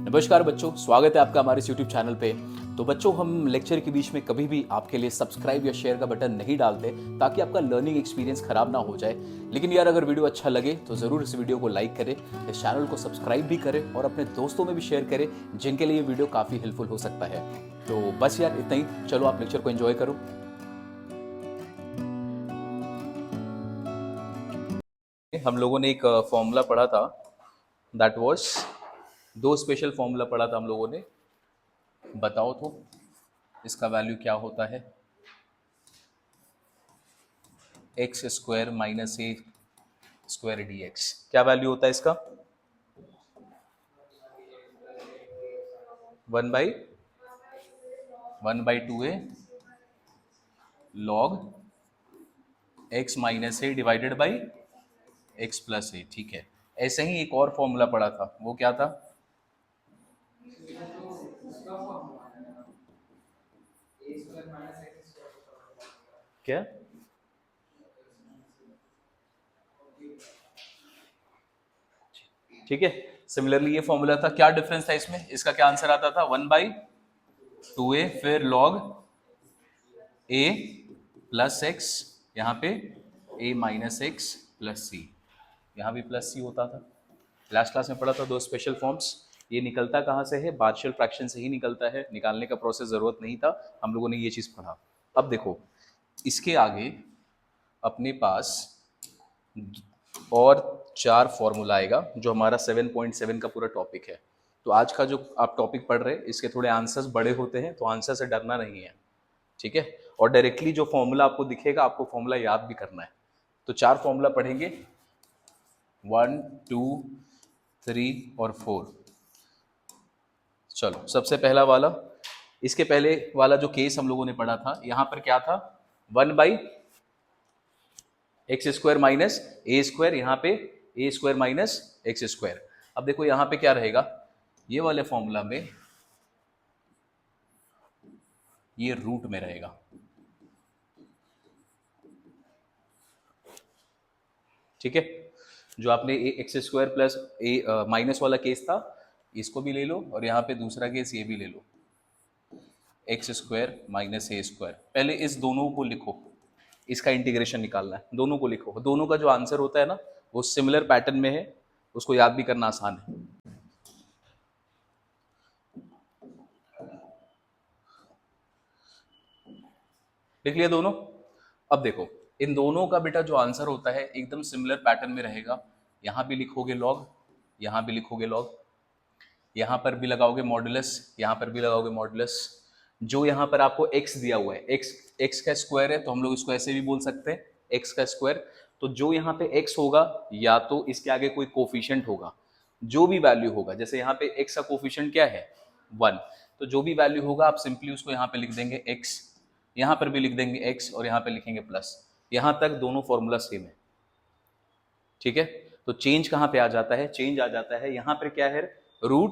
नमस्कार बच्चों, स्वागत है आपका हमारे इस YouTube चैनल पे। तो बच्चों, हम लेक्चर के बीच में कभी भी आपके लिए सब्सक्राइब या शेयर का बटन नहीं डालते ताकि आपका लर्निंग एक्सपीरियंस खराब ना हो जाए। लेकिन यार, अगर वीडियो अच्छा लगे तो ज़रूर इस वीडियो को लाइक करें, इस चैनल को सब्सक्राइब भी करें और अपने दोस्तों में भी शेयर करें जिनके लिए ये वीडियो काफ़ी हेल्पफुल हो सकता है। तो बस यार, इतना ही। चलो आप लेक्चर को एंजॉय करो। हम लोगों ने एक फॉर्मूला पढ़ा था, दैट वाज दो स्पेशल फॉर्मूला पढ़ा था हम लोगों ने। बताओ तो इसका वैल्यू क्या होता है। X square minus a square d x, क्या वैल्यू होता है इसका? 1/2a log x minus a divided by x plus a. ठीक है, ऐसे ही एक और फॉर्मूला पढ़ा था, वो क्या था? क्या? ठीक है, सिमिलरली ये फॉर्मूला था। क्या डिफरेंस था इसमें? इसका क्या आंसर आता था? 1/2a, फिर लॉग ए प्लस एक्स, यहाँ पे ए माइनस एक्स प्लस सी, यहाँ भी प्लस सी होता था। लास्ट क्लास में पढ़ा था दो स्पेशल फॉर्म्स। ये निकलता कहाँ से है? पार्शियल फ्रैक्शन से ही निकलता है, निकालने का प्रोसेस ज़रूरत नहीं था, हम लोगों ने ये चीज़ पढ़ा। अब देखो, इसके आगे अपने पास और 4 फॉर्मूला आएगा जो हमारा 7.7 का पूरा टॉपिक है। तो आज का जो आप टॉपिक पढ़ रहे हैं, इसके थोड़े आंसर्स बड़े होते हैं, तो आंसर से डरना नहीं है, ठीक है। और डायरेक्टली जो फॉर्मूला आपको दिखेगा, आपको फॉर्मूला याद भी करना है। तो 4 फॉर्मूला पढ़ेंगे, 1, 2, 3 और 4। चलो, सबसे पहला वाला, इसके पहले वाला जो केस हम लोगों ने पढ़ा था, यहां पर क्या था? 1/x square minus a square, यहाँ पे ए स्क्वायर माइनस एक्स स्क्वायर। अब देखो यहाँ पे क्या रहेगा, ये वाले फॉर्मूला में ये रूट में रहेगा, ठीक है। जो आपने एक्स स्क्वायर प्लस ए माइनस वाला केस था, इसको भी ले लो, और यहाँ पे दूसरा केस ये भी ले लो, x square minus a square. पहले इस दोनों को लिखो, इसका इंटीग्रेशन निकालना है। दोनों को लिखो, दोनों का जो आंसर होता है ना, वो सिमिलर पैटर्न में है, उसको याद भी करना आसान है। लिख लिया दोनों? अब देखो, इन दोनों का बेटा जो आंसर होता है एकदम सिमिलर पैटर्न में रहेगा। यहां भी लिखोगे लॉग, यहां भी लिखोगे लॉग, यहां पर भी लगाओगे मॉडुलस, यहां पर भी लगाओगे मॉडुलस। जो यहां पर आपको x दिया हुआ है, x का स्क्वायर है, तो हम लोग इसको ऐसे भी बोल सकते हैं, x का स्क्वायर। तो जो यहाँ पे x होगा, या तो इसके आगे कोई कोफिशिएंट होगा, जो भी वैल्यू होगा, जैसे यहाँ पे x का कोफिशिएंट क्या है? 1। तो जो भी वैल्यू होगा, आप सिंपली उसको यहाँ पे लिख देंगे x, यहाँ पर भी लिख देंगे x, और यहाँ पे लिखेंगे प्लस। यहाँ तक दोनों फॉर्मूला सेम है, ठीक है। तो चेंज कहाँ पे आ जाता है? चेंज आ जाता है यहाँ पर, क्या है? रूट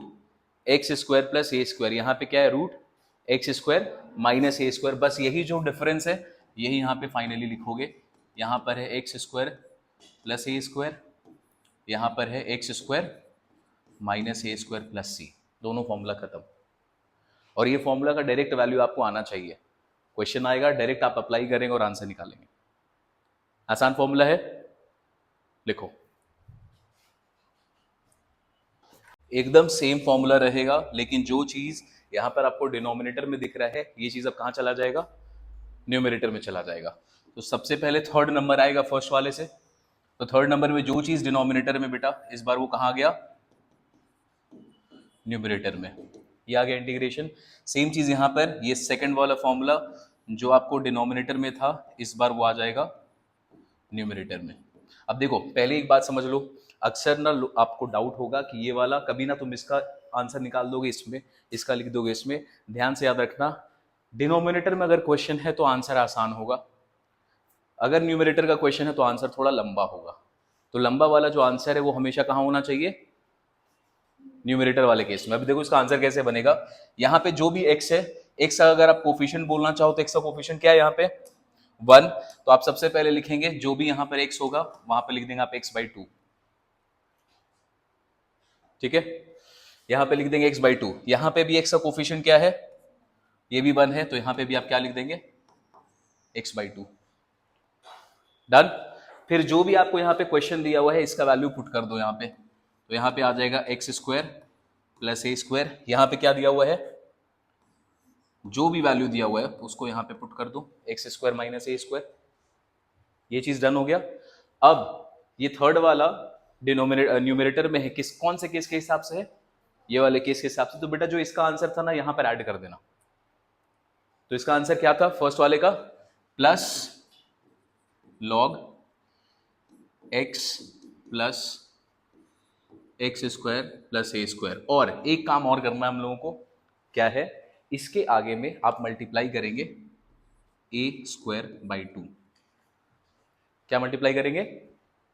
एक्स स्क्वायर प्लस ए स्क्वायर। यहाँ पे क्या है? Root x square minus a square. बस यही जो डिफरेंस है, यही यहाँ पे फाइनली लिखोगे। यहाँ पर है एक्स स्क्वायर प्लस ए स्क्वायर, यहाँ पर है x square minus a square plus सी। दोनों फॉर्मूला खत्म। और ये फॉर्मूला का डायरेक्ट वैल्यू आपको आना चाहिए। क्वेश्चन आएगा, डायरेक्ट आप अप्लाई करेंगे और आंसर निकालेंगे। आसान फॉर्मूला है, लिखो। एकदम सेम फॉर्मूला रहेगा, लेकिन जो चीज यहां पर आपको डिनोमिनेटर में दिख रहा है, ये चीज अब कहां चला जाएगा? न्यूमरेटर में चला जाएगा। तो सबसे पहले थर्ड नंबर आएगा फर्स्ट वाले से। तो थर्ड नंबर में जो चीज डिनोमिनेटर में बेटा, इस बार वो कहां गया? न्यूमरेटर में। ये आ गया इंटीग्रेशन। सेम चीज यहां पर, ये सेकंड वाला फॉर्मूला जो आपको डिनोमिनेटर में था, इस बार वो आ जाएगा न्यूमरेटर में। अब देखो, पहले एक बात समझ लो, अक्सर ना आपको डाउट होगा कि ये वाला, कभी ना तुम इसका आंसर निकाल दोगे इसमें, इसका लिख दोगे इसमें। ध्यान से याद रखना, डिनोमिनेटर में अगर क्वेश्चन है तो आंसर आसान होगा, अगर न्यूमरेटर का क्वेश्चन है तो आंसर थोड़ा लंबा होगा। तो लंबा वाला जो आंसर है वो हमेशा कहाँ होना चाहिए? न्यूमरेटर वाले केस में। अभी देखो इसका आंसर कैसे बनेगा। यहाँ पे जो भी x है, x का अगर आप कोफिशिएंट बोलना चाहो तो x का कोफिशिएंट क्या है यहाँ पे? 1। तो आप सबसे पहले लिखेंगे जो भी यहाँ पर x होगा, वहां पर लिख देंगे आप x/2, ठीक है। यहाँ पे लिख देंगे x/2। यहाँ पे भी x का कोफिशिएंट क्या है, ये भी 1 है, तो यहाँ पे भी आप क्या लिख देंगे, x/2। डन। फिर जो भी आपको यहाँ पे क्वेश्चन दिया हुआ है इसका वैल्यू पुट कर दो यहाँ पे, तो यहाँ पे आ जाएगा x² + a²। यहाँ पे क्या दिया हुआ है, जो भी वैल्यू दिया हुआ है उसको यहाँ पे पुट कर दो, x² - a²। ये चीज डन हो गया। अब ये थर्ड वाला न्यूमरेटर में है, किस कौन से केस के हिसाब से है, ये वाले केस के हिसाब से। तो बेटा जो इसका आंसर था ना यहाँ पर ऐड कर देना। तो इसका आंसर क्या था फर्स्ट वाले का, plus log x plus x² + a²। और एक काम और करना है हम लोगों को, क्या है, इसके आगे में आप मल्टीप्लाई करेंगे a²/2। क्या मल्टीप्लाई करेंगे,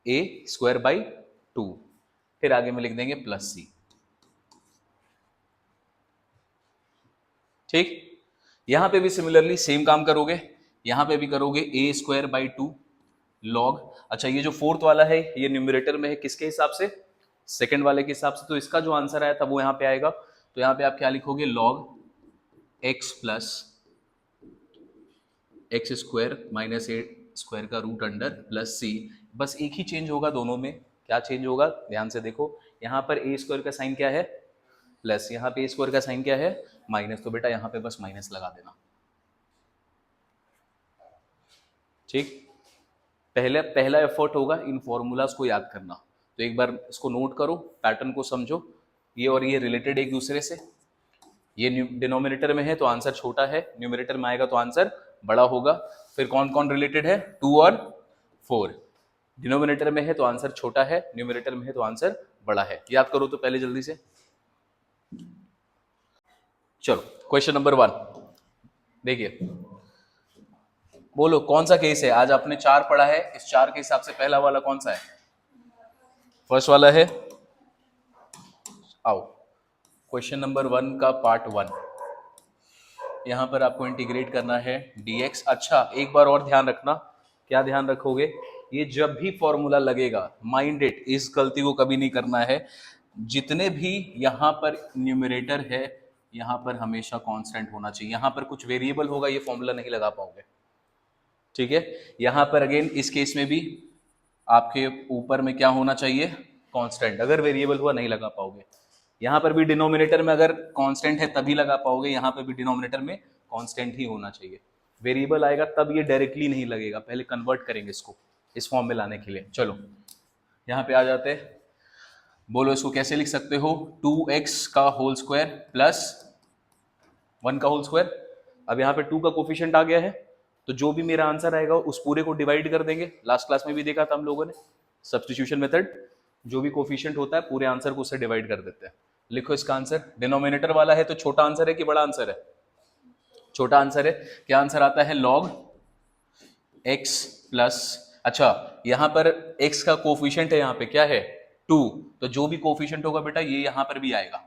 a²/2। फिर आगे में लिख देंगे +c। ठीक। यहां पे भी सिमिलरली सेम काम करोगे, यहां पे भी करोगे a²/2 log। अच्छा ये जो फोर्थ वाला है ये न्यूमरेटर में है किसके हिसाब से, सेकंड वाले के हिसाब से। तो इसका जो आंसर आया था वो यहाँ पे आएगा। तो यहाँ पे आप क्या लिखोगे, log x plus x² - a² का रूट अंडर प्लस c। बस एक ही चेंज होगा दोनों में, क्या चेंज होगा ध्यान से देखो, यहाँ पर a² का साइन क्या है प्लस, यहाँ पे a² का साइन क्या है माइनस। तो बेटा यहाँ पे बस माइनस लगा देना। ठीक। पहला एफर्ट होगा इन फॉर्मूलाज को याद करना। तो एक बार इसको नोट करो, पैटर्न को समझो, ये और ये रिलेटेड एक दूसरे से। ये डिनोमिनेटर में है तो आंसर छोटा है, न्यूमरेटर में आएगा तो आंसर बड़ा होगा। फिर कौन कौन रिलेटेड है, 2 और 4। डिनोमिनेटर में है तो आंसर छोटा है, न्यूमरेटर में है तो आंसर बड़ा है। याद करो तो पहले जल्दी से। चलो क्वेश्चन नंबर 1 देखिए, बोलो कौन सा केस है। आज आपने 4 पढ़ा है, इस 4 के हिसाब से पहला वाला कौन सा है, फर्स्ट वाला है। आओ क्वेश्चन नंबर 1 का पार्ट 1, यहां पर आपको इंटीग्रेट करना है dx। अच्छा एक बार और ध्यान रखना, क्या ध्यान रखोगे, ये जब भी फॉर्मूला लगेगा, माइंड इट, इस गलती को कभी नहीं करना है। जितने भी यहां पर न्यूमरेटर है यहां पर हमेशा कांस्टेंट होना चाहिए। यहां पर कुछ वेरिएबल होगा ये फॉर्मूला नहीं लगा पाओगे। ठीक है। यहां पर अगेन इस केस में भी आपके ऊपर में क्या होना चाहिए, कांस्टेंट। अगर वेरिएबल हुआ नहीं लगा पाओगे। यहां पर भी डिनोमिनेटर में अगर कांस्टेंट है तभी लगा पाओगे, यहां पर भी डिनोमिनेटर में कांस्टेंट ही होना चाहिए। वेरिएबल आएगा तब ये डायरेक्टली नहीं लगेगा, पहले कन्वर्ट करेंगे इसको इस फॉर्म में लाने के लिए। चलो यहां पे आ जाते हैं, बोलो इसको कैसे लिख सकते हो, 2x का होल स्क्वायर प्लस 1 का होल स्क्वायर। अब यहाँ पे 2 का कोफिशिएंट आ गया है, तो जो भी मेरा आंसर आएगा उस पूरे को डिवाइड कर देंगे। लास्ट क्लास में भी देखा था हम लोगों ने सब्स्टिट्यूशन मेथड, जो भी कोफिशिएंट होता है पूरे आंसर को उससे डिवाइड कर देते हैं। लिखो इसका आंसर, डिनोमिनेटर वाला है तो छोटा आंसर है कि बड़ा आंसर है, छोटा आंसर है। क्या आंसर आता है, log x प्लस, अच्छा यहां पर x का कोफिशिएंट है, यहाँ पे क्या है 2, तो जो भी कोफिशिएंट होगा बेटा ये यहां पर भी आएगा।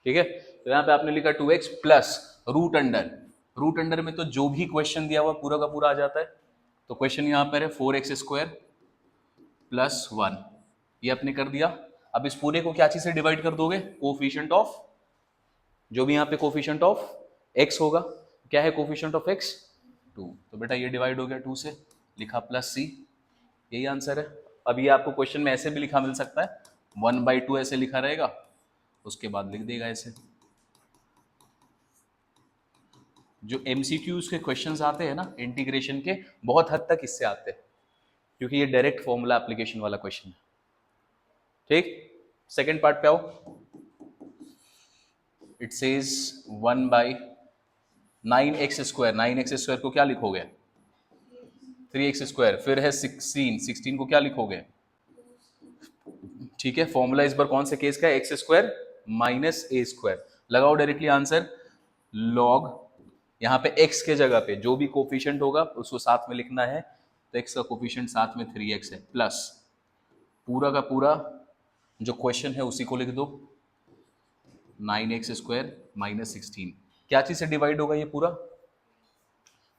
ठीक है। तो यहाँ पे आपने लिखा 2x plus root under, root under में तो जो भी क्वेश्चन दिया हुआ पूरा का पूरा आ जाता है। तो क्वेश्चन यहाँ पर है 4x² प्लस 1, ये आपने कर दिया। अब इस पूरे को क्या चीज से डिवाइड कर दोगे, कोफिशिएंट ऑफ, जो भी यहाँ पे कोफिशिएंट ऑफ x होगा, क्या है कोफिशिएंट ऑफ x 2, तो बेटा ये डिवाइड हो गया 2 से, लिखा प्लस c, यही आंसर है। अब ये आपको क्वेश्चन में ऐसे भी लिखा मिल सकता है, 1/2 ऐसे लिखा रहेगा, उसके बाद लिख देगा ऐसे। जो MCQs के क्वेश्चंस आते हैं ना इंटीग्रेशन के, बहुत हद तक इससे आते हैं, क्योंकि ये डायरेक्ट फॉर्मूला एप्लीकेशन वाला क्वेश्चन है। ठीक, सेकंड पार्ट पे आओ। इट सेज 1/9x², 9x² को क्या लिखोगे 3x², फिर है 16 को क्या लिखोगे, ठीक है। फॉर्मूला इस बार कौन से केस का है, x² - a²। लगाओ डायरेक्टली आंसर, log यहाँ पे x के जगह पे जो भी कोफिशिएंट होगा उसको साथ में लिखना है, तो x का कोफिशिएंट साथ में 3x है, प्लस पूरा का पूरा जो क्वेश्चन है उसी को लिख दो, 9x² - 16। क्या चीज से डिवाइड होगा ये पूरा,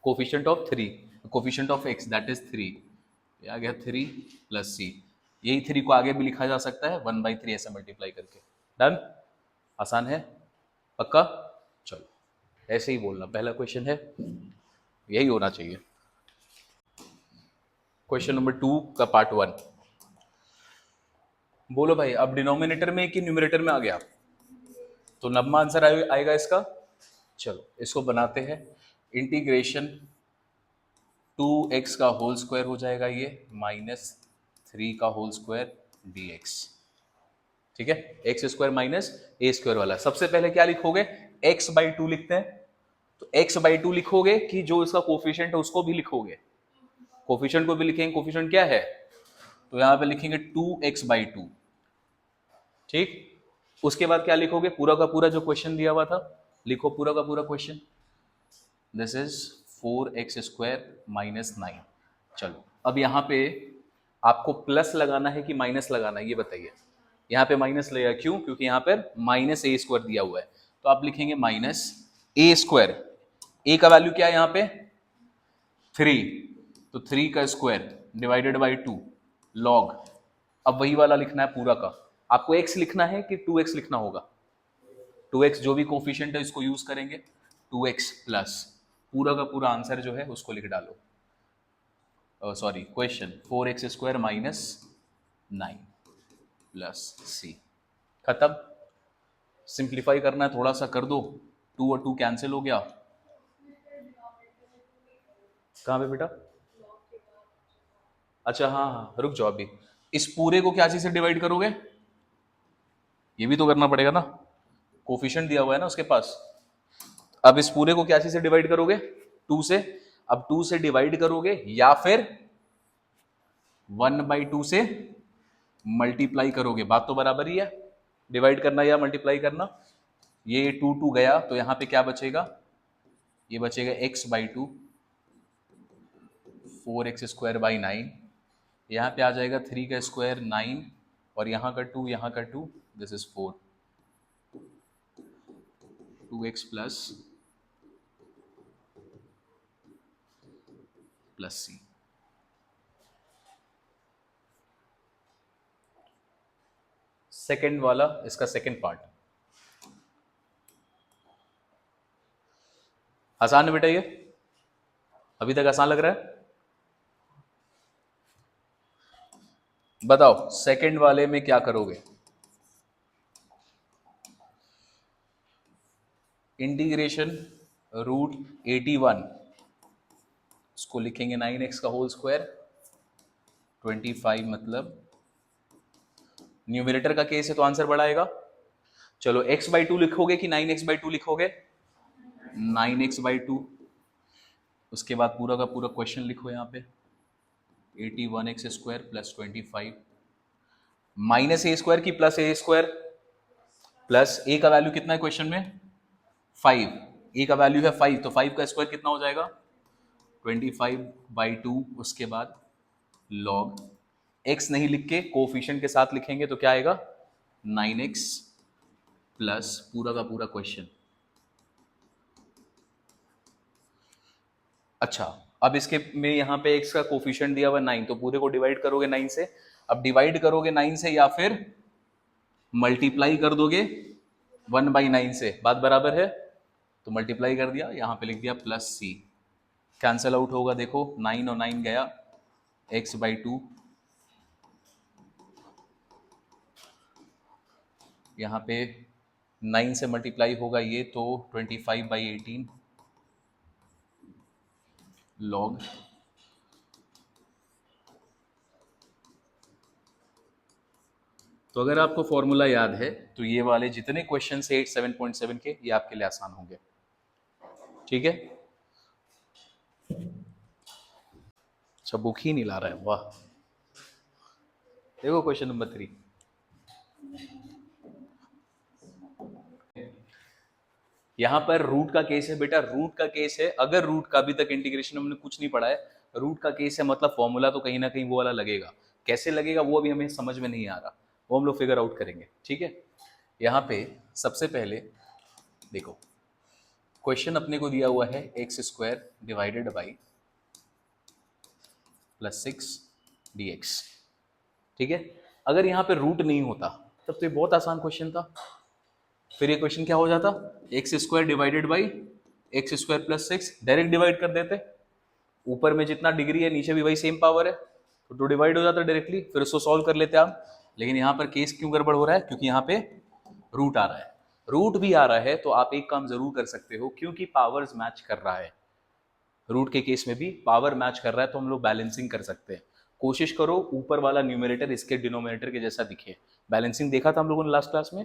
coefficient of 3, coefficient of x that is 3, आ गया 3 प्लस c। यही 3 को आगे भी लिखा जा सकता है 1/3 ऐसे मल्टीप्लाई करके। डन, आसान है, पक्का? चलो ऐसे ही बोलना, पहला क्वेश्चन है, यही होना चाहिए। क्वेश्चन नंबर 2 का पार्ट 1। बोलो भाई, अब डिनोमिनेटर में कि न्यूमरेटर में आ गया? तो नब्बा आंसर आएगा इसका। चलो इसको बनाते हैं, इंटीग्रेशन 2x का होल स्क्वायर हो जाएगा ये, -3 का होल स्क्वायर dx। ठीक है, x square minus a square वाला। सबसे पहले क्या लिखोगे? x/2 लिखते हैं, तो x/2 लिखोगे कि जो इसका कोफिशिएंट है उसको भी लिखोगे? कोफिशिएंट को भी लिखेंगे, कोफिशिएंट क्या है? तो यहां पे लिखेंगे 2x/2। ठीक, उसके बाद क्या लिखोगे? पूरा का पूरा जो क्वेश्चन दिया हुआ था लिखो, पूरा का पूरा क्वेश्चन। This is 4x² - 9। चलो अब यहाँ पे आपको प्लस लगाना है कि माइनस लगाना है, ये बताइए। यहाँ पे माइनस लगेगा, क्यों? क्योंकि यहाँ पर -a² दिया हुआ है, तो आप लिखेंगे -a²। a का वैल्यू क्या है यहाँ पे? 3, तो 3 का स्क्वायर डिवाइडेड बाई 2 लॉग। अब वही वाला लिखना है पूरा का। आपको x लिखना है कि 2x लिखना होगा? 2x जो भी कोफिशिएंट है इसको यूज करेंगे, 2x प्लस पूरा का पूरा आंसर जो है उसको लिख डालो। Sorry, question 4x² - 9 plus c। खत्म। सिंप्लीफाई करना है, थोड़ा सा कर दो, 2 और 2 कैंसिल हो गया। कहाँ पे बेटा? अच्छा हाँ हाँ, रुक जाओ अभी। इस पूरे को क्या चीज से डिवाइड करोगे? ये भी तो करना पड़ेगा ना, कोफिशिएंट दिया हुआ है ना उसके पास। अब इस पूरे को क्या चीज से डिवाइड करोगे? 2 से। अब 2 से डिवाइड करोगे या फिर 1/2 से मल्टीप्लाई करोगे, बात तो बराबर ही है। डिवाइड करना या मल्टीप्लाई करना। ये 2 गया तो यहां पे क्या बचेगा? ये बचेगा x/2, 4x²/9। यहाँ पे आ जाएगा 3 का स्क्वायर 9, और यहाँ का 2, यहाँ का 2, this is 4, 2x plus c। Second वाला, इसका सेकेंड पार्ट आसान है बेटा। ये अभी तक आसान लग रहा है? बताओ सेकेंड वाले में क्या करोगे? इंटीग्रेशन √81, इसको लिखेंगे 9x का होल स्क्वायर, 25, मतलब न्यूमरेटर का केस है तो आंसर बड़ा आएगा। चलो x/2 लिखोगे कि 9x/2 लिखोगे? 9x/2। उसके बाद पूरा का पूरा क्वेश्चन लिखो यहाँ पे, 81x² प्लस 25 -a² की प्लस a², प्लस a का वैल्यू कितना है क्वेश्चन में? 5। a का वैल्यू है 5, तो 5 का स्क्वायर कितना हो जाएगा? 25/2। उसके बाद लॉग, x नहीं लिख के कोफिशिएंट के साथ लिखेंगे तो क्या आएगा? 9x प्लस पूरा का पूरा क्वेश्चन। अच्छा, अब इसके में यहाँ पे x का कोफिशिएंट दिया हुआ 9, तो पूरे को डिवाइड करोगे 9 से। अब डिवाइड करोगे 9 से या फिर मल्टीप्लाई कर दोगे 1/9 से, बात बराबर है? तो मल्टीप्लाई कर दिया, यहाँ पे लिख दिया प्लस c। कैंसल आउट होगा, देखो 9 और 9 गया, x/2, यहाँ पे 9 से मल्टीप्लाई होगा ये तो 25/18 लॉग। तो अगर आपको फॉर्मूला याद है तो ये वाले जितने क्वेश्चन है 7.7 के, ये आपके लिए आसान होंगे। ठीक है, अच्छा बुक ही नहीं ला रहा है, वाह। देखो क्वेश्चन नंबर 3, यहां पर रूट का केस है बेटा, रूट का केस है। अगर रूट का अभी तक इंटीग्रेशन हमने कुछ नहीं पढ़ा है, रूट का केस है मतलब फॉर्मूला तो कहीं ना कहीं वो वाला लगेगा। कैसे लगेगा वो अभी हमें समझ में नहीं आ रहा, वो हम लोग फिगर आउट करेंगे। ठीक है, यहाँ पे सबसे पहले देखो, क्वेश्चन अपने को दिया हुआ है x² डिवाइडेड बाई +6 dx। ठीक है, अगर यहाँ पे रूट नहीं होता तब तो ये बहुत आसान क्वेश्चन था। फिर ये क्वेश्चन क्या हो जाता, x square divided by x square plus 6, direct divide कर देते, ऊपर में जितना डिग्री है नीचे भी वही सेम पावर है, तो डिवाइड हो जाता डायरेक्टली, फिर उसको सॉल्व कर लेते आप। लेकिन यहाँ पर केस क्यों गड़बड़ हो रहा है, क्योंकि यहाँ पे रूट आ रहा है। रूट भी आ रहा है तो आप एक काम जरूर कर सकते हो, क्योंकि पावर्स मैच कर रहा है, रूट के केस में भी पावर मैच कर रहा है, तो हम लोग बैलेंसिंग कर सकते हैं। कोशिश करो ऊपर वाला न्यूमरेटर इसके डिनोमिनेटर के जैसा दिखे। बैलेंसिंग देखा था हम लोगों ने लास्ट क्लास में,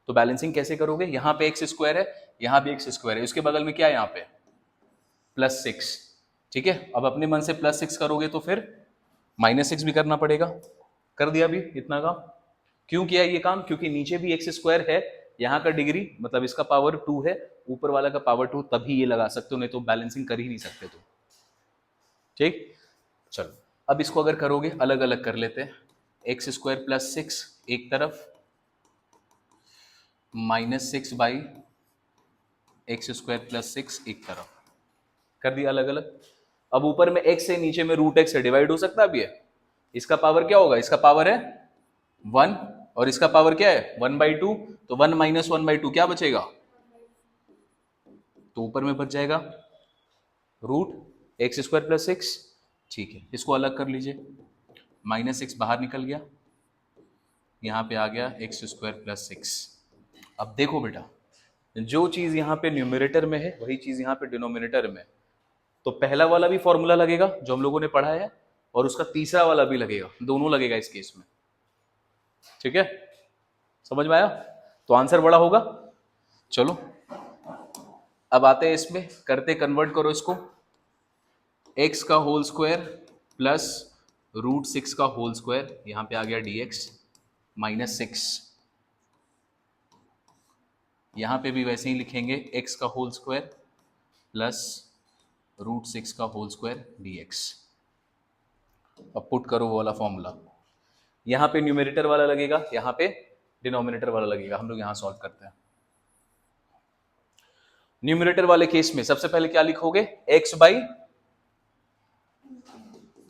तो बैलेंसिंग कैसे करोगे, यहाँ पे एक्स स्क्वायर है, यहाँ भी एक्स स्क्वायर है, उसके बगल में क्या है यहाँ पे +6, ठीक है। अब अपने मन से +6 करोगे तो फिर -6 भी करना पड़ेगा। कर दिया अभी इतना काम। क्यों किया ये काम, क्योंकि नीचे भी एक्स स्क्वायर है, यहाँ का डिग्री मतलब इसका पावर 2 है, ऊपर वाला का पावर 2, तभी ये लगा सकते हो, नहीं तो बैलेंसिंग कर ही नहीं सकते तो। ठीक, चलो अब इसको अगर करोगे अलग अलग कर लेते हैं। एक्स स्क्वायर +6 एक तरफ, -6 बाई एक्स स्क्वायर +6 एक तरफ, कर दिया अलग अलग। अब ऊपर में x से नीचे में √x से डिवाइड हो सकता है। अब ये इसका पावर क्या होगा, इसका पावर है 1 और इसका पावर क्या है 1/2, तो 1 - 1/2 क्या बचेगा, तो ऊपर में बच जाएगा √x² + 6, ठीक है। इसको अलग कर लीजिए, -6 बाहर निकल गया, यहाँ पे आ गया x² + 6। अब देखो बेटा, जो चीज यहाँ पे न्यूमरेटर में है वही चीज यहाँ पे डिनोमिनेटर में है, तो पहला वाला भी फॉर्मूला लगेगा जो हम लोगों ने पढ़ा है, और उसका तीसरा वाला भी लगेगा, दोनों लगेगा इस केस में, ठीक है। समझ में आया, तो आंसर बड़ा होगा। चलो अब आते हैं इसमें, करते कन्वर्ट करो इसको, x का होल स्क्वायर प्लस √6 का होल स्क्वायर, यहां पे आ गया dx -6, यहां पे भी वैसे ही लिखेंगे x का होल स्क्वायर प्लस √6 का होल स्क्वायर dx। अब पुट करो वो वाला फॉर्मूला, यहां पे न्यूमरेटर वाला लगेगा, यहां पे डिनोमिनेटर वाला लगेगा। हम लोग यहां सॉल्व करते हैं। न्यूमरेटर वाले केस में सबसे पहले क्या लिखोगे, x/,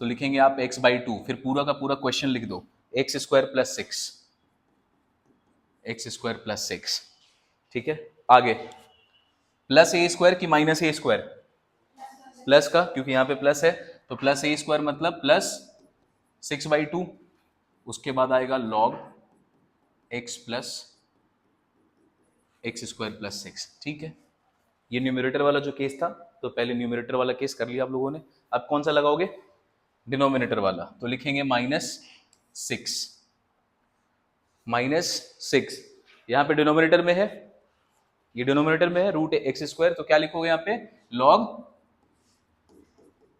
तो लिखेंगे आप x/2, फिर पूरा का पूरा क्वेश्चन लिख दो, x² + 6, x² + 6, ठीक है। आगे +a² कि -a², प्लस का, क्योंकि यहाँ पे प्लस है, तो +a² मतलब +6/2, उसके बाद आएगा log x + x² + 6, ठीक है। ये न्यूमरेटर वाला जो केस था, तो पहले न्यूमरेटर वाला केस कर लिया आप लोगों ने। अब कौन सा लगाओगे, डिनोमिनेटर वाला, तो लिखेंगे -6 यहाँ पे डिनोमिनेटर में है, ये डिनोमिनेटर में है √x², तो क्या लिखोगे यहाँ पे log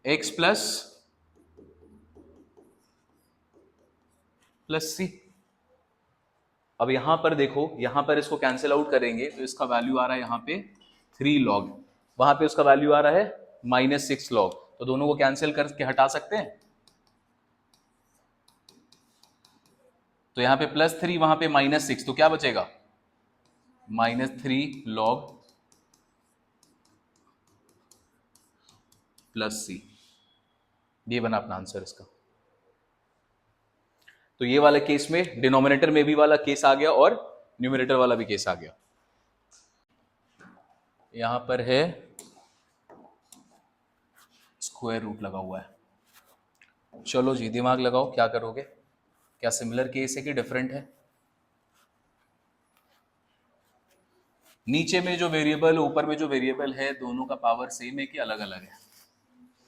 x + c। अब यहां पर देखो, यहां पर इसको कैंसिल आउट करेंगे तो इसका वैल्यू आ रहा है यहाँ पे 3 log, वहां पे उसका वैल्यू आ रहा है -6 log, तो दोनों को कैंसिल करके हटा सकते हैं। तो यहाँ पे +3, वहां पे -6, तो क्या बचेगा -3 log + c, ये बना अपना आंसर इसका। तो ये वाले केस में डिनोमिनेटर में भी वाला केस आ गया और न्यूमरेटर वाला भी केस आ गया। यहां पर है स्क्वायर रूट लगा हुआ है। चलो जी दिमाग लगाओ, क्या करोगे, क्या सिमिलर केस है कि डिफरेंट है। नीचे में जो वेरिएबल, ऊपर में जो वेरिएबल है, दोनों का पावर सेम है कि अलग अलग है,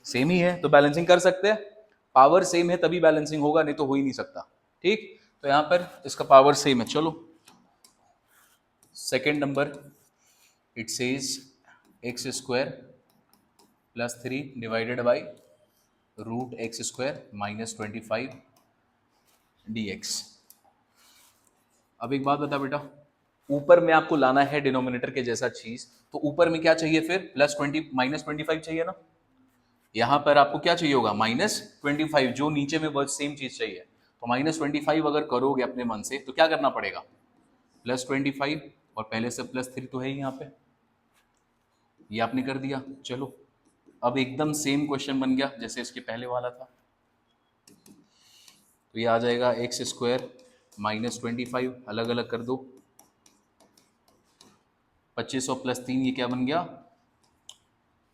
सेम ही है, तो बैलेंसिंग कर सकते हैं। पावर सेम है तभी बैलेंसिंग होगा, नहीं तो हो ही नहीं सकता, ठीक। तो यहां पर इसका पावर सेम है। चलो second number, it says x² + 3 divided by √x² - 25 dx। अब एक बात बता बेटा, ऊपर में आपको लाना है डिनोमिनेटर के जैसा चीज, तो ऊपर में क्या चाहिए फिर -25 चाहिए ना, यहां पर आपको क्या चाहिए होगा -25, जो नीचे में बस सेम चीज चाहिए, तो -25 अगर करोगे अपने मन से तो क्या करना पड़ेगा +25, और पहले से +3 तो है ही यहाँ पे, ये आपने कर दिया। चलो अब एकदम सेम क्वेश्चन बन गया जैसे इसके पहले वाला था, तो ये आ जाएगा x² -25 अलग अलग कर दो, 25 और प्लस 3 ये क्या बन गया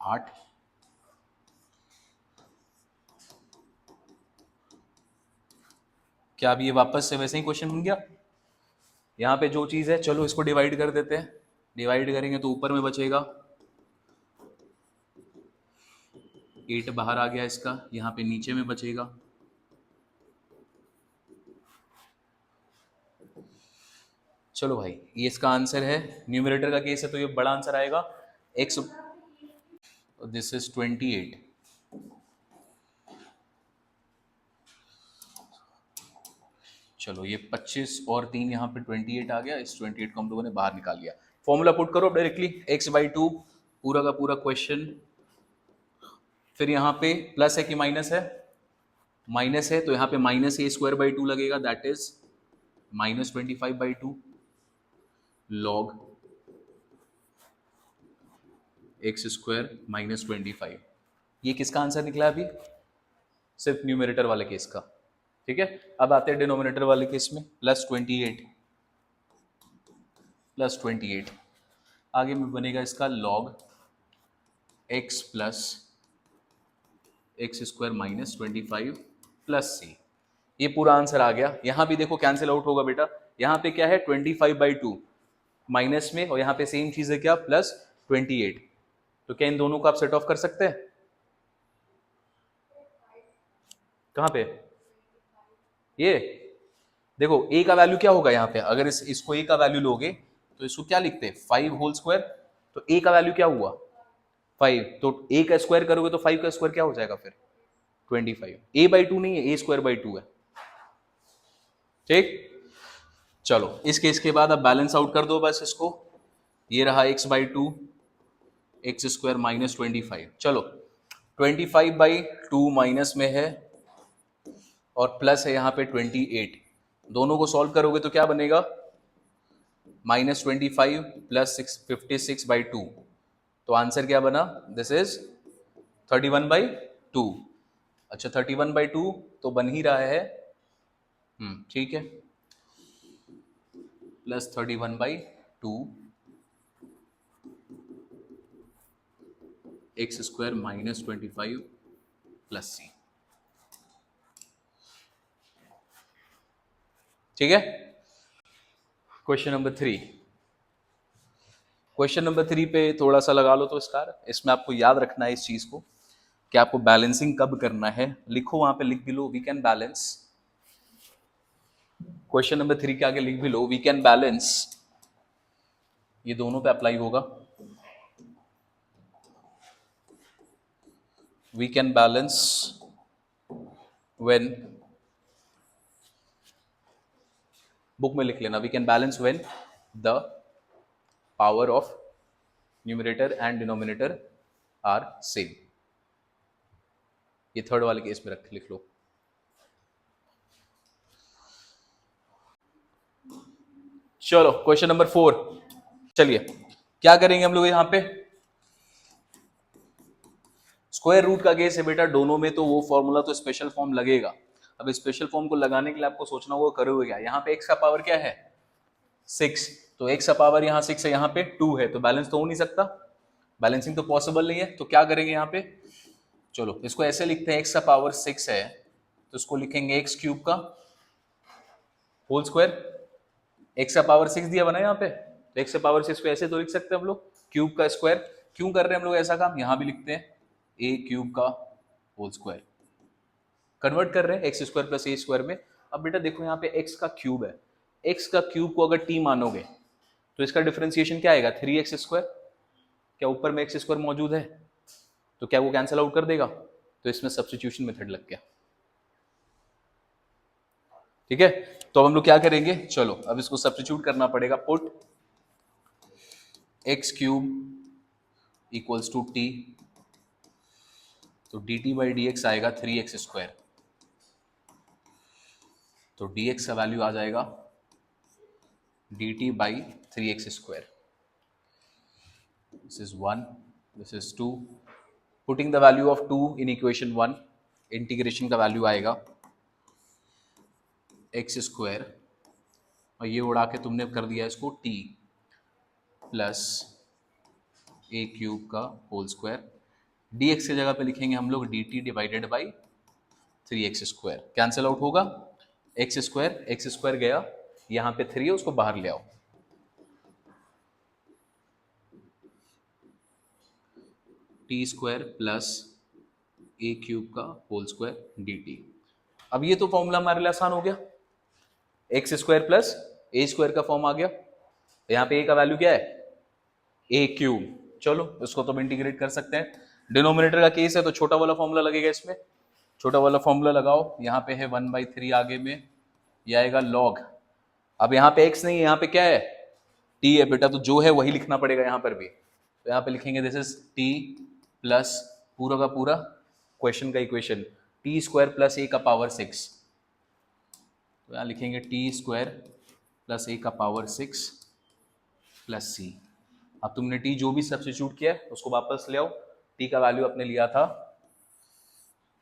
8। क्या अब ये वापस से वैसे ही क्वेश्चन बन गया? यहाँ पे जो चीज़ है चलो इसको डिवाइड कर देते हैं, डिवाइड करेंगे तो ऊपर में बचेगा 8 बाहर आ गया इसका, यहाँ पे नीचे में बचेगा चलो भाई ये इसका आंसर है। न्यूमरेटर का केस है तो ये बड़ा आंसर आएगा x, दिस इज 28। चलो ये 25 और 3 यहाँ पे 28 आ गया, इस 28 को हम लोगों ने बाहर निकाल लिया। फॉर्मूला पुट करो डायरेक्टली x/2 पूरा का पूरा क्वेश्चन। फिर यहाँ पे प्लस है कि माइनस है? माइनस है तो यहाँ पे -a²/2 लगेगा, दैट इज -25/2 लॉग x² -25। ये किसका आंसर निकला अभी? सिर्फ न्यूमरेटर वाले केस का। ठीक है, अब आते हैं डिनोमिनेटर वाले केस में। +28 आगे में बनेगा इसका log x plus x² -25 plus c। ये पूरा आंसर आ गया। यहां भी देखो कैंसिल आउट होगा बेटा, यहाँ पे क्या है 25/2 माइनस में, और यहाँ पे सेम चीज है क्या +28। तो क्या इन दोनों को आप सेट ऑफ कर सकते हैं? कहाँ पे? ये देखो a का वैल्यू क्या होगा यहाँ पे, अगर इसको a का वैल्यू लोगे तो इसको क्या लिखते हैं 5 होल स्क्वायर, तो a का वैल्यू क्या हुआ 5, तो a का स्क्वायर करोगे तो 5 का स्क्वायर क्या हो जाएगा फिर 25। a/2 नहीं है, a²/2 है। ठीक, चलो इस केस के बाद अब बैलेंस आउट कर दो बस इसको। ये रहा x/2 x² -25। चलो 25/2 माइनस में है और प्लस है यहाँ पे 28, दोनों को सॉल्व करोगे तो क्या बनेगा -25 प्लस 56/2। तो आंसर क्या बना, दिस इज 31/2। अच्छा 31/2 तो बन ही रहा है, ठीक है, +31/2 x² -25 प्लस c। ठीक है, क्वेश्चन नंबर 3। क्वेश्चन नंबर 3 पे थोड़ा सा लगा लो तो स्टार। इसमें आपको याद रखना है इस चीज को कि आपको बैलेंसिंग कब करना है। लिखो वहां पे, लिख भी लो we can balance. Question number 3 के आगे लिख भी लो वी कैन बैलेंस, ये दोनों पे अप्लाई होगा। We can balance when, book में लिख लेना, we can balance when the power of numerator and denominator are same. ये थर्ड वाले केस में लिख लो। चलो क्वेश्चन नंबर 4, चलिए क्या करेंगे हम लोग यहाँ पे, स्क्वायर रूट का केस है बेटा, दोनों में तो वो फॉर्मूला तो स्पेशल फॉर्म लगेगा। अब स्पेशल फॉर्म को लगाने के लिए आपको सोचना होगा करोगे क्या। यहाँ पे x का पावर क्या है 6, तो x का पावर यहाँ 6 है, यहाँ पे 2 है, तो बैलेंस तो हो नहीं सकता, बैलेंसिंग तो पॉसिबल नहीं है। तो क्या करेंगे यहाँ पे, चलो इसको ऐसे लिखते हैं, x का पावर 6 है तो इसको लिखेंगे x³ का होल स्क्वायर। x का पावर 6 दिया बना यहाँ पे, तो x का पावर 6 को ऐसे तो लिख सकते हैं हम लोग क्यूब का स्क्वायर। क्यों कर रहे हैं हम लोग ऐसा काम, यहाँ भी लिखते हैं a³ का होल स्क्वायर, कन्वर्ट कर रहे हैं x² प्लस a² में। अब बेटा देखो यहाँ पे x का क्यूब है, x का क्यूब को अगर t मानोगे तो इसका डिफरेंशिएशन क्या आएगा 3x²। क्या ऊपर में x² मौजूद है, तो क्या वो कैंसिल आउट कर देगा, तो इसमें सब्स्टिट्यूशन मेथड लग गया। ठीक है, तो अब हम लोग क्या करेंगे, चलो अब इसको सब्स्टिट्यूट करना पड़ेगा। Put x³ equals to t, तो dt/dx आएगा 3x², तो dx का वैल्यू आ जाएगा dt/3x²। This is 1, this is 2, putting the value of 2 in equation 1, integration का वैल्यू आएगा x² और ये उड़ा के तुमने कर दिया इसको t प्लस ए क्यूब का होल स्क्वायर, dx की जगह पे लिखेंगे हम लोग dt divided by 3x²। Cancel out होगा, एक्स स्क्वायर गया, यहाँ पे 3 है उसको बाहर ले आओ, टी स्क्वायर प्लस ए क्यूब का होल स्क्वायर dt। अब ये तो फॉर्मूला हमारे लिए आसान हो गया, एक्स स्क्वायर प्लस ए स्क्वायर का फॉर्म आ गया। यहाँ पे ए का वैल्यू क्या है, ए क्यूब। चलो इसको तो हम इंटीग्रेट कर सकते हैं, डिनोमिनेटर का केस है तो छोटा वाला फॉर्मूला लगेगा इसमें, छोटा वाला फॉर्मूला लगाओ। यहाँ पे है 1/3 आगे में, ये आएगा लॉग। अब यहाँ पे x नहीं है, यहाँ पे क्या है, t है बेटा, तो जो है वही लिखना पड़ेगा यहाँ पर भी। तो यहाँ पे लिखेंगे दिस इज t प्लस पूरा का पूरा क्वेश्चन का इक्वेशन टी स्क्वायर प्लस ए का पावर 6। तो यहाँ लिखेंगे टी स्क्वायर प्लस ए का पावर 6 प्लस सी। अब तुमने t जो भी सब्स्टिट्यूट किया है उसको वापस ले आओ, t का वैल्यू आपने लिया था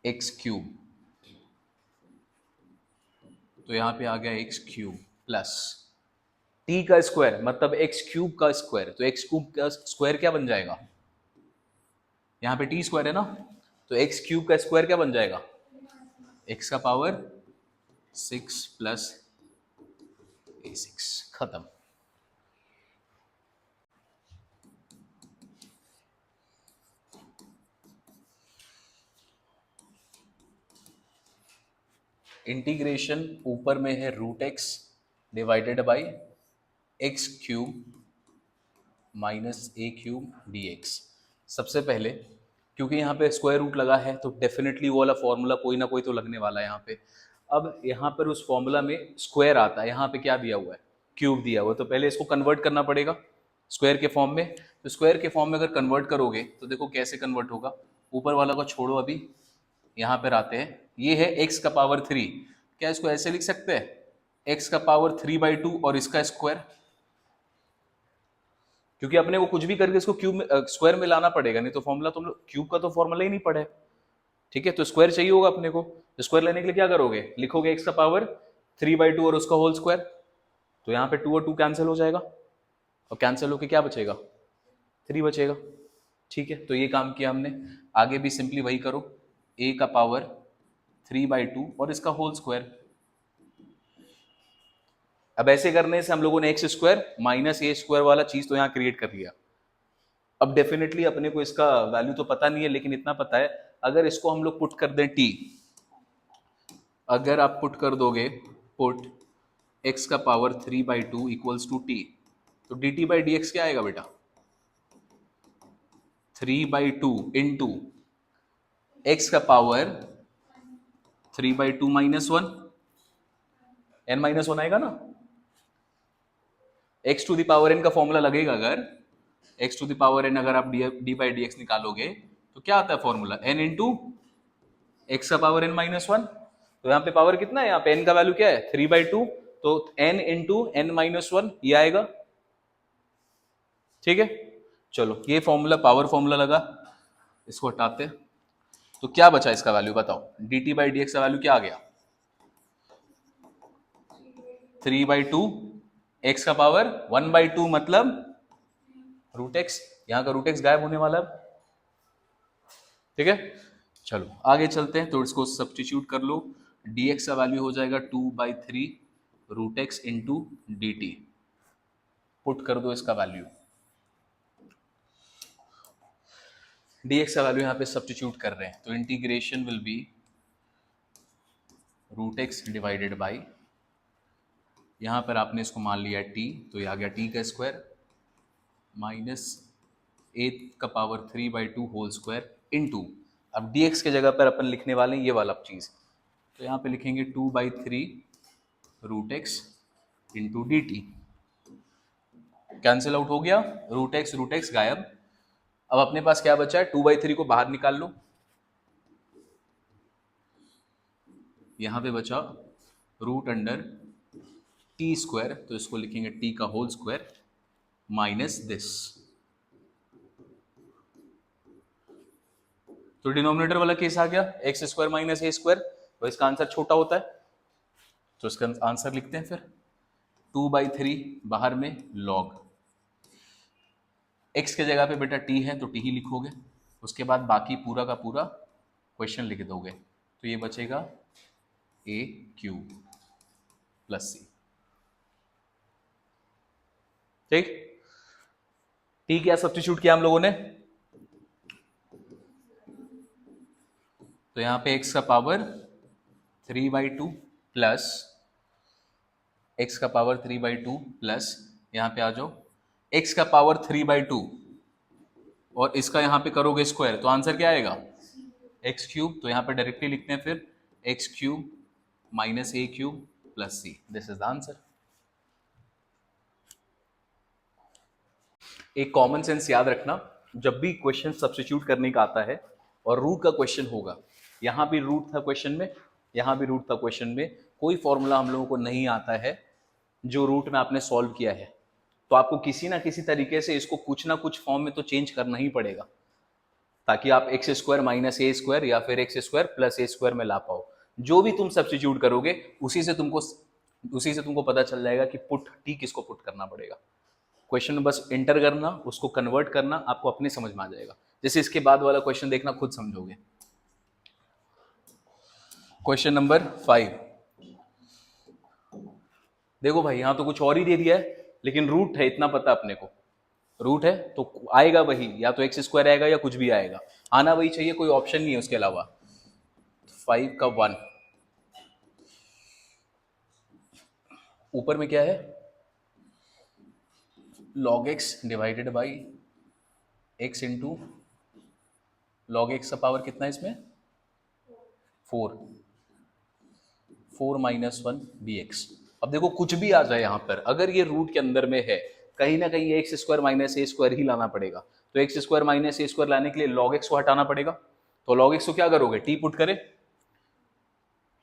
एक्स क्यूब, तो यहाँ पे आ गया एक्स क्यूब प्लस टी का स्क्वायर मतलब एक्स क्यूब का स्क्वायर, तो एक्स क्यूब का स्क्वायर क्या बन जाएगा, यहाँ पे टी स्क्वायर है ना, तो एक्स क्यूब का स्क्वायर क्या बन जाएगा, एक्स का पावर 6 प्लस a6। खत्म। इंटीग्रेशन ऊपर में है root x divided by x cube minus a cube d x. सबसे पहले क्योंकि यहाँ पे स्क्वायर रूट लगा है तो डेफिनेटली वो वाला फॉर्मूला कोई ना कोई तो लगने वाला है यहाँ पे। अब यहाँ पर उस फॉर्मूला में स्क्वायर आता है, यहाँ पे क्या दिया हुआ है, क्यूब दिया हुआ है, तो पहले इसको कन्वर्ट करना पड़ेगा स्क्वायर के फॉर्म में। तो स्क्वायर के फॉर्म में अगर कन्वर्ट करोगे तो देखो कैसे कन्वर्ट होगा, ऊपर वाला को छोड़ो, अभी यहाँ पर आते हैं, ये है एक्स का पावर 3, क्या इसको ऐसे लिख सकते हैं, एक्स का पावर 3/2 और इसका स्क्वायर, क्योंकि अपने को कुछ भी करके इसको क्यूब में स्क्वायर में लाना पड़ेगा, नहीं तो फॉर्मूला तुम क्यूब का तो फॉर्मूला ही नहीं पढ़े। ठीक है, तो स्क्वायर चाहिए होगा अपने को, तो स्क्वायर लेने के लिए क्या करोगे, लिखोगे एक्स का पावर 3/2 और उसका होल स्क्वायर, तो यहाँ पे 2 और 2 कैंसिल हो जाएगा, और कैंसिल होके क्या बचेगा, 3 बचेगा। ठीक है, तो ये काम किया हमने। आगे भी सिंपली वही करो, a का पावर 3/2 और इसका होल स्क्वायर। अब ऐसे करने से हम लोगों ने x square minus a square वाला चीज तो यहाँ क्रिएट कर लिया। अब डेफिनेटली अपने को इसका वैल्यू तो पता नहीं है, लेकिन इतना पता है अगर इसको हम लोग पुट कर दें t, अगर आप पुट कर दोगे पुट x का पावर 3/2 इक्वल्स टू t, तो dt बाई डी एक्स क्या आएगा बेटा, 3/2 इंटू एक्स का पावर 3/2 -1 n-1 आएगा ना, x to the power n का फॉर्मूला लगेगा, अगर x to the power n अगर आप d बाई डी एक्स निकालोगे तो क्या आता है फॉर्मूला, n इंटू एक्स का पावर n-1। तो यहाँ पे पावर कितना है, यहाँ पे n का वैल्यू क्या है 3/2, तो n इंटू n-1 ये आएगा। ठीक है, चलो ये फॉर्मूला पावर फॉर्मूला लगा, इसको हटाते हैं, तो क्या बचा इसका वैल्यू बताओ, dt बाई डी एक्स का वैल्यू क्या आ गया, 3/2, एक्स का पावर 1/2 मतलब रूट एक्स, यहाँ का रूट एक्स गायब होने वाला है। ठीक है, चलो आगे चलते हैं, तो इसको सब्स्टिट्यूट कर लो, dx का वैल्यू हो जाएगा 2/3 root x into d t, put कर दो इसका वैल्यू, dx का वैल्यू यहाँ पे सब्स्टिट्यूट कर रहे हैं, तो integration will be root x divided by, यहाँ पर आपने इसको मान लिया t, तो ये आ गया t का स्क्वायर माइनस ए का पावर 3/2 होल स्क्वायर इंटू, अब dx के जगह पर अपन लिखने वाले हैं ये वाला चीज, तो यहाँ पे लिखेंगे 2/3 root x into d t, cancel out हो गया, रूट एक्स गायब। अब अपने पास क्या बचा है, 2/3 को बाहर निकाल लो, यहाँ पे बचा रूट अंडर टी स्क्वायर, तो इसको लिखेंगे t का होल स्क्वायर माइनस दिस, तो डिनोमिनेटर वाला केस आ गया x square minus a square, तो इसका आंसर छोटा होता है, तो इसका आंसर लिखते हैं फिर 2/3 बाहर में log x के जगह पे बेटा t है तो t ही लिखोगे, उसके बाद बाकी पूरा का पूरा क्वेश्चन लिख दोगे, तो ये बचेगा a³ + c। ठीक, t क्या सब्स्टिट्यूट किया हम लोगों ने, तो यहां पे x का पावर 3/2 प्लस x का पावर 3/2 प्लस यहां पे आ जाओ x का पावर 3/2 और इसका यहां पे करोगे स्क्वायर तो आंसर क्या आएगा x³। तो यहां पे डायरेक्टली लिखते हैं फिर x³ - a³ + c, this is the answer. एक कॉमन सेंस याद रखना, जब भी क्वेश्चन सब्स्टिट्यूट करने का आता है और रूट का क्वेश्चन होगा, यहां भी रूट था क्वेश्चन में, यहां भी रूट था क्वेश्चन में, कोई फॉर्मूला हम लोगों को नहीं आता है जो रूट में आपने सॉल्व किया है, तो आपको किसी ना किसी तरीके से इसको कुछ ना कुछ फॉर्म में तो चेंज करना ही पड़ेगा, ताकि आप x² - a² या फिर x² + a² में ला पाओ। जो भी तुम सब्स्टिट्यूट करोगे उसी से तुमको पता चल जाएगा कि पुट t किसको पुट करना पड़ेगा। क्वेश्चन में बस एंटर करना, उसको कन्वर्ट करना, आपको अपने समझ में आ जाएगा। जैसे इसके बाद वाला क्वेश्चन देखना, खुद समझोगे। क्वेश्चन नंबर 5, देखो भाई यहां तो कुछ और ही दे दिया है, लेकिन रूट है इतना पता अपने को, रूट है तो आएगा वही, या तो x² आएगा या कुछ भी आएगा, आना वही चाहिए, कोई ऑप्शन नहीं है उसके अलावा। 5 का 1, ऊपर में क्या है log x divided by x into log x का पावर कितना है इसमें 4 -1 dx। अब देखो कुछ भी आ जाए यहां पर, अगर ये रूट के अंदर में है, कहीं ना कहीं x² - a² ही लाना पड़ेगा, तो x² - a² लाने के लिए log x को हटाना पड़ेगा, तो log x को क्या करोगे, t पुट करें,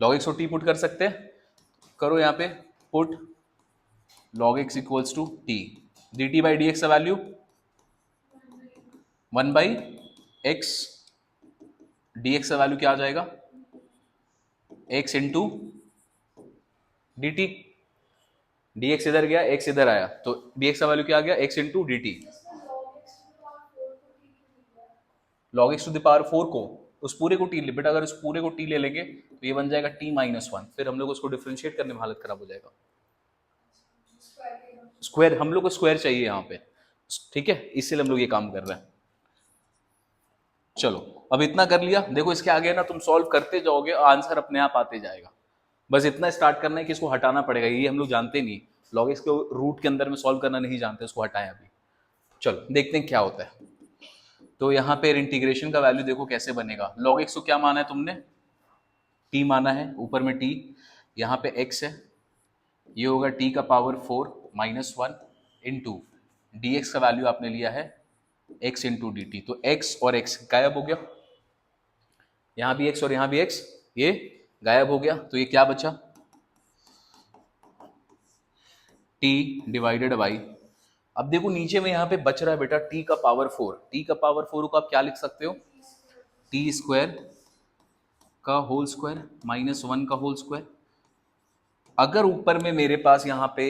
log x को t पुट कर सकते हैं, करो यहाँ पे put log x equals to t, dt/dx का वैल्यू 1/x, dx का वैल्यू क्या आ जाएगा x इंटू dt, dx इधर गया x इधर आया, तो dx का वैल्यू क्या आ गया x into dt। log x to the power 4 को, उस पूरे को t ले बेटा, अगर उस पूरे को t ले लेंगे तो ये बन जाएगा t-1, फिर हम लोग उसको डिफरेंशिएट करने में हालत खराब हो जाएगा, स्क्वायर, हम लोग को स्क्वायर चाहिए यहाँ पे, ठीक है, इसलिए हम लोग ये काम कर रहे हैं। चलो अब इतना कर लिया, देखो इसके आगे ना तुम सॉल्व करते जाओगे, आंसर अपने आप आते जाएगा, बस इतना स्टार्ट करना है कि इसको हटाना पड़ेगा, ये हम लोग जानते नहीं, log x को रूट के अंदर में सॉल्व करना नहीं जानते, उसको हटाएं अभी। चलो देखते हैं क्या होता है। तो यहाँ पे इंटीग्रेशन का वैल्यू देखो कैसे बनेगा, log x को क्या माना है तुमने, t माना है, ऊपर में t, यहाँ पे x है, ये होगा t का पावर 4 -1 इंटू dx का वैल्यू आपने लिया है x इंटू dt, तो x और x गायब हो गया, यहां भी x और यहां भी x, ये गायब हो गया, तो ये क्या बचा t डिवाइडेड बाई, अब देखो नीचे में यहां पे बच रहा है बेटा t का पावर 4, t का पावर 4 को आप क्या लिख सकते हो, t² का होल स्क्वायर -1 का होल स्क्वायर। अगर ऊपर में मेरे पास यहाँ पे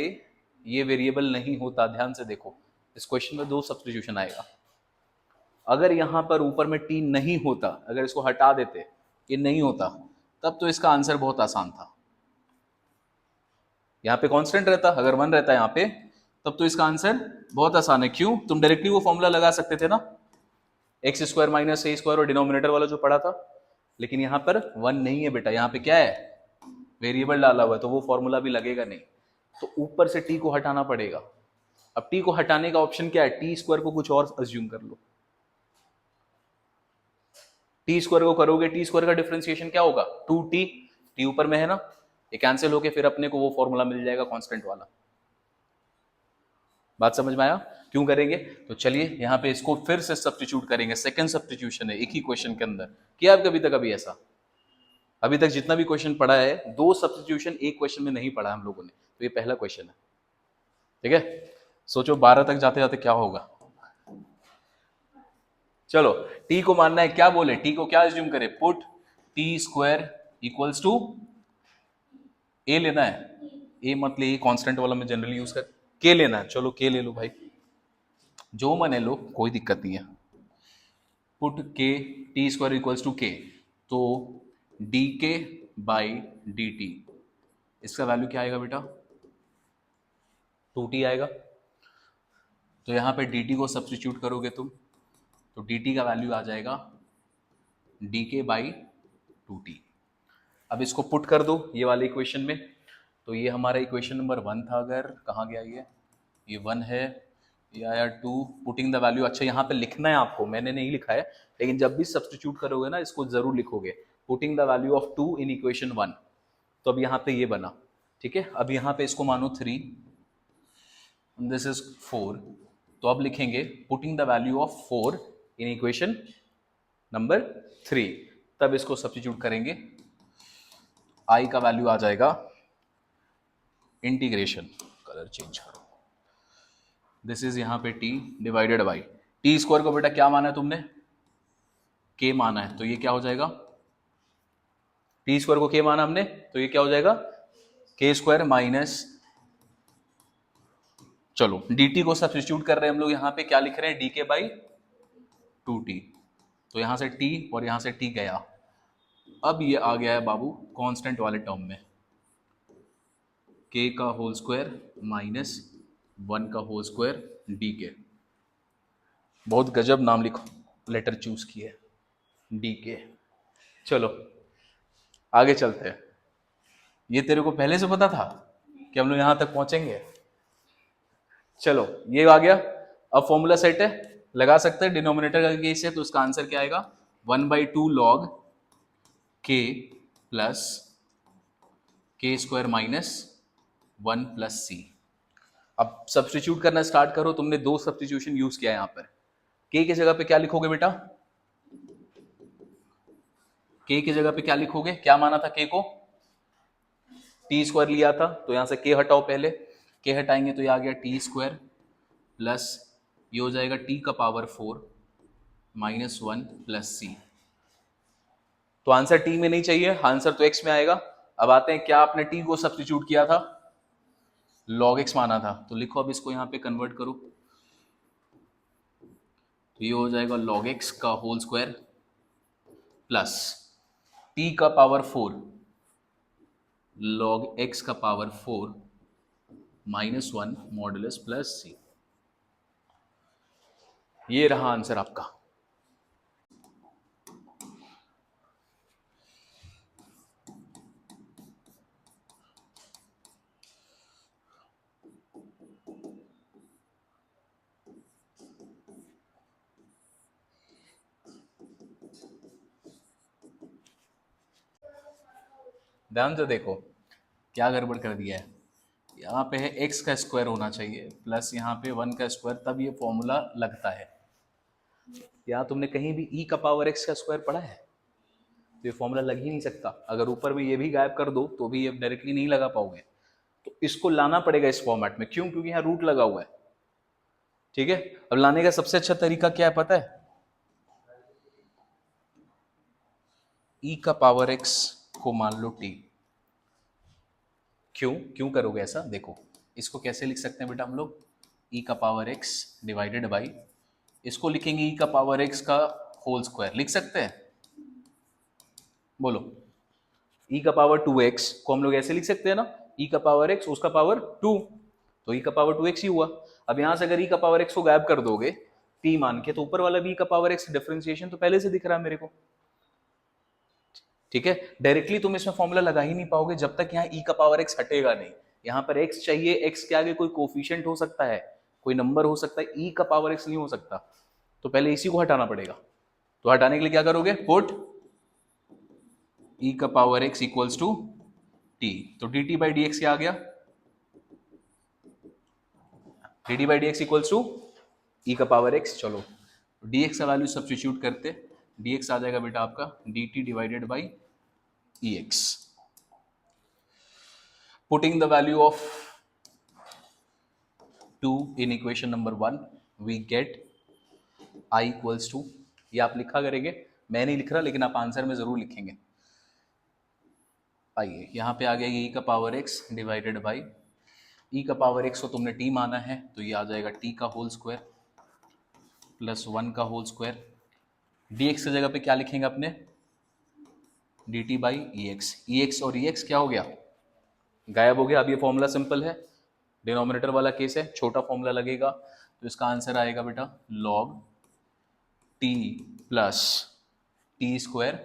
ये वेरिएबल नहीं होता, ध्यान से देखो इस क्वेश्चन में 2 सब्स्टिट्यूशन आएगा, अगर यहाँ पर ऊपर में t नहीं होता, अगर इसको हटा देते, ये नहीं होता, तब तो इसका आंसर बहुत आसान था, यहाँ पे कांस्टेंट रहता, अगर 1 रहता यहाँ पे, तब तो इसका आंसर बहुत आसान है, क्यों, तुम डायरेक्टली वो फॉर्मूला लगा सकते थे ना, x² - a² और डिनोमिनेटर वाला जो पढ़ा था, लेकिन यहाँ पर 1 नहीं है बेटा, यहाँ पे क्या है वेरिएबल डाला हुआ है, तो वो फॉर्मूला भी लगेगा नहीं, तो ऊपर से t को हटाना पड़ेगा। अब t को हटाने का ऑप्शन क्या है, t² को कुछ और अज्यूम कर लो, t² को करोगे, t² का डिफरेंशिएशन क्या होगा 2t, t ऊपर में है ना, ये कैंसिल होके फिर अपने को वो फॉर्मूला मिल जाएगा कांस्टेंट वाला। बात समझ में आया क्यों करेंगे, तो चलिए यहाँ पे इसको फिर से सब्स्टिट्यूट करेंगे, सेकंड सब्स्टिट्यूशन है एक ही क्वेश्चन के अंदर, किया आप कभी तक अभी ऐसा, अभी तक जितना भी क्वेश्चन पढ़ा है 2 सब्स्टिट्यूशन एक क्वेश्चन में नहीं पढ़ा हम लोगों ने, तो ये पहला क्वेश्चन है, ठीक है, सोचो 12 तक जाते जाते क्या होगा। चलो t को मानना है, क्या बोले, t को क्या अज्यूम करें, put t² equals to a लेना है, ए मत ले, कांस्टेंट वाला मैं जनरली यूज कर, के लेना है, चलो के ले लो भाई, जो मने लो, कोई दिक्कत नहीं है। पुट के टी स्क्वायर इक्वल्स टू के, तो डी के बाई डी टी, इसका वैल्यू क्या आएगा बेटा, 2t आएगा। तो यहाँ पे dt को सब्सटीट्यूट करोगे तुम, तो dt का वैल्यू आ जाएगा dk बाई 2t। अब इसको पुट कर दो ये वाले इक्वेशन में, तो ये हमारा इक्वेशन नंबर 1 था, अगर कहाँ गया ये 1 है, ये आया 2, पुटिंग द वैल्यू, अच्छा यहाँ पे लिखना है आपको, मैंने नहीं लिखा है, लेकिन जब भी सब्सटीट्यूट करोगे ना इसको जरूर लिखोगे, putting the value of 2 in equation 1। तो अब यहाँ पे ये बना, ठीक है। अब यहाँ पे इसको मानो 3, दिस इज 4, तो अब लिखेंगे putting the value of 4 in equation number 3, तब इसको सब्स्टिट्यूट करेंगे, i का वैल्यू आ जाएगा, इंटीग्रेशन, कलर चेंज करो, दिस इज यहाँ पे t divided by, T square को बेटा क्या माना है तुमने, k माना है, तो ये क्या हो जाएगा, टी स्क्वायर को k माना हमने, तो ये क्या हो जाएगा, k स्क्वायर माइनस, चलो dt को सब्स्टिट्यूट कर रहे हैं हम लोग, यहाँ पे क्या लिख रहे हैं, dk बाई 2t, तो यहां से t और यहां से t गया, अब ये आ गया है बाबू कांस्टेंट वाले टर्म में, k का होल स्क्वायर माइनस 1 का होल स्क्वायर dk, बहुत गजब नाम लिखो, लेटर चूज किए dk। चलो आगे चलते हैं, ये तेरे को पहले से पता था कि हम लोग यहां तक पहुंचेंगे, चलो ये आ गया। अब फॉर्मूला सेट है, लगा सकते हैं, डिनोमिनेटर का केस है तो उसका आंसर क्या आएगा, 1/2 लॉग के प्लस के स्क्वायर माइनस 1 प्लस सी। अब सब्स्टिट्यूट करना स्टार्ट करो, तुमने 2 सब्स्टिट्यूशन यूज किया है यहाँ पर, के की जगह पे क्या लिखोगे बेटा, के की जगह पे क्या लिखोगे, क्या माना था के को, टी स्क्वायर लिया था, तो यहां से के हटाओ, पहले के हटाएंगे तो ये आ गया टी स्क्वायर प्लस, ये हो जाएगा टी का पावर 4 माइनस 1 प्लस सी। तो आंसर टी में नहीं चाहिए, आंसर तो एक्स में आएगा। अब आते हैं, क्या आपने टी को सब्स्टिट्यूट किया था, लॉग एक्स माना था, तो लिखो अब इसको यहां पे कन्वर्ट करो, तो ये हो जाएगा लॉग एक्स का होल स्क्वायर प्लस टी का पावर 4 लॉग एक्स का पावर 4 माइनस 1 मॉडुलस प्लस सी। ये रहा आंसर आपका। ध्यान से देखो क्या गड़बड़ कर दिया है, यहाँ पे है x का स्क्वायर होना चाहिए प्लस यहाँ पे 1 का स्क्वायर, तब ये फॉर्मूला लगता है। यहाँ तुमने कहीं भी e का पावर x का स्क्वायर पढ़ा है, तो ये फॉर्मूला लग ही नहीं सकता। अगर ऊपर में ये भी गायब कर दो तो भी ये डायरेक्टली नहीं लगा पाओगे, तो इसको लाना पड़ेगा इस फॉर्मेट में, क्यों, क्योंकि यहाँ रूट लगा हुआ है, ठीक है। अब लाने का सबसे अच्छा तरीका क्या है पता है, e का पावर x को मान लो t, क्यों क्यों करोगे ऐसा, देखो इसको कैसे लिख सकते हैं बेटा हम लोग, e का पावर x डिवाइडेड बाई, इसको लिखेंगे e का पावर x का होल स्क्वायर, लिख सकते हैं, बोलो, e का पावर 2x को हम लोग ऐसे लिख सकते हैं ना, e का पावर x उसका पावर 2, तो e का पावर 2x ही हुआ। अब यहां से अगर e का पावर x को गायब कर दोगे t मान के, तो ऊपर वाला भी e का पावर x डिफरेंशिएशन तो पहले से दिख रहा है मेरे को, ठीक है। डायरेक्टली तुम इसमें फॉर्मूला लगा ही नहीं पाओगे जब तक यहाँ e का पावर x हटेगा नहीं, यहाँ पर x चाहिए, x के आगे कोई कोफिशिएंट हो सकता है, कोई नंबर हो सकता है, e का पावर x नहीं हो सकता, तो पहले इसी को हटाना पड़ेगा। तो हटाने के लिए क्या करोगे, पुट e का power x equals to t, तो dt बाई dx क्या आ गया, dt by dx equals to e का पावर x। चलो dx का वैल्यू सब्स्टिट्यूट करते, dx आ जाएगा बेटा आपका dt divided by ex, putting the value of 2 in equation number 1 we get I equals to, ये आप लिखा करेंगे, मैं नहीं लिख रहा लेकिन आप आंसर में जरूर लिखेंगे, आइए यहाँ पे आ गया e का power x divided by e का पावर x को तुमने t माना है तो ये आ जाएगा t का होल स्क्वायर प्लस 1 का होल स्क्वायर। dx की जगह पे क्या लिखेंगे अपने, dt बाई ex और ex क्या हो गया, गायब हो गया। अब ये फॉर्मूला सिंपल है, डिनोमिनेटर वाला केस है, छोटा फॉर्मूला लगेगा तो इसका आंसर आएगा बेटा log t plus T square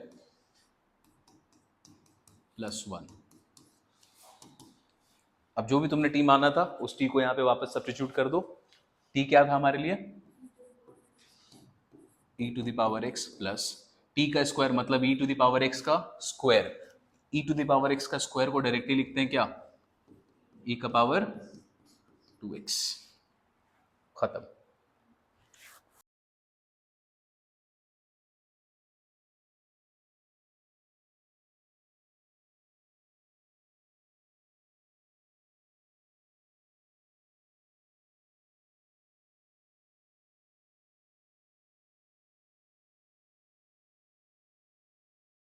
plus 1। अब जो भी तुमने t माना था उस t को यहां पे वापस सब्स्टिट्यूट कर दो। t क्या था हमारे लिए, e to the power x plus t का स्क्वायर मतलब e to the power x का square. e to the power x का स्क्वायर को डायरेक्टली लिखते हैं क्या, e का पावर 2x। खत्म।